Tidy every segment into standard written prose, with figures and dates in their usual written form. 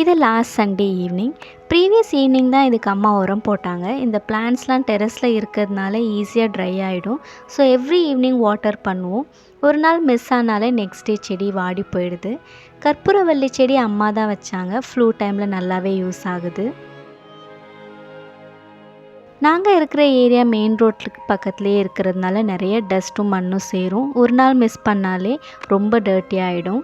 இது last Sunday evening. Previous evening தான் இதுக்கு அம்மா உரம் போட்டாங்க. இந்த பிளான்ட்ஸ்லாம் டெரஸில் இருக்கிறதுனால ஈஸியாக ட்ரை ஆகிடும். ஸோ எவ்ரி ஈவினிங் வாட்டர் பண்ணுவோம். ஒரு நாள் மிஸ் ஆனாலே நெக்ஸ்ட் டே செடி வாடி போயிடுது. கற்பூரவள்ளி செடி அம்மா தான் வச்சாங்க. ஃப்ளூ டைமில் நல்லாவே யூஸ் ஆகுது. நாங்கள் இருக்கிற ஏரியா மெயின் ரோட்டுக்கு பக்கத்துலேயே இருக்கிறதுனால நிறைய டஸ்ட்டும் மண்ணும் சேரும். ஒரு நாள் மிஸ் பண்ணாலே ரொம்ப டர்ட்டி ஆகிடும்.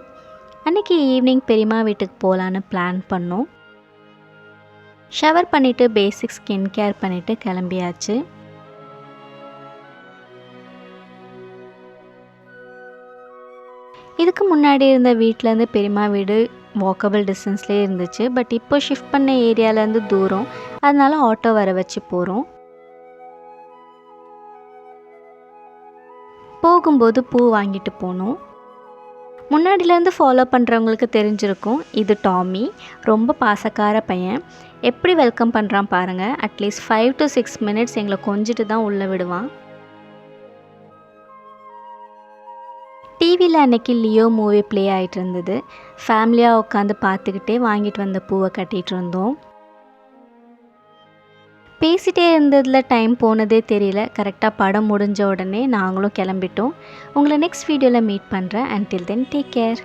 அன்றைக்கி ஈவினிங் பெரியம்மா வீட்டுக்கு போகலான்னு பிளான் பண்ணோம். ஷவர் பண்ணிவிட்டு பேசிக் ஸ்கின் கேர் பண்ணிவிட்டு கிளம்பியாச்சு. இதுக்கு முன்னாடி இருந்த வீட்டிலேருந்து பெரியம்மா வீடு வாக்கபிள் டிஸ்டன்ஸ்லேயே இருந்துச்சு. பட் இப்போ ஷிஃப்ட் பண்ண ஏரியாவிலேருந்து தூரம், அதனால ஆட்டோ வர வச்சு போகிறோம். போகும்போது பூ வாங்கிட்டு போனோம். முன்னாடியிலேருந்து ஃபாலோ பண்ணுறவங்களுக்கு தெரிஞ்சிருக்கும், இது டாமி. ரொம்ப பாசக்கார பையன். எப்படி வெல்கம் பண்ணுறான் பாருங்கள். அட்லீஸ்ட் 5 to 6 minutes எங்களை கொஞ்சிட்டு தான் உள்ளே விடுவான். டிவியில் அன்றைக்கி லியோ மூவி ப்ளே ஆகிட்டு இருந்தது. ஃபேமிலியாக உட்காந்து பார்த்துக்கிட்டே வாங்கிட்டு வந்த பூவை கட்டிகிட்டு இருந்தோம். பேசிகிட்டே இருந்ததில் டைம் போனதே தெரியல. கரெக்டாக படம் முடிஞ்ச உடனே நாங்களும் கிளம்பிட்டோம். உங்களை நெக்ஸ்ட் வீடியோவில் மீட் பண்ணுறேன். Until then take care.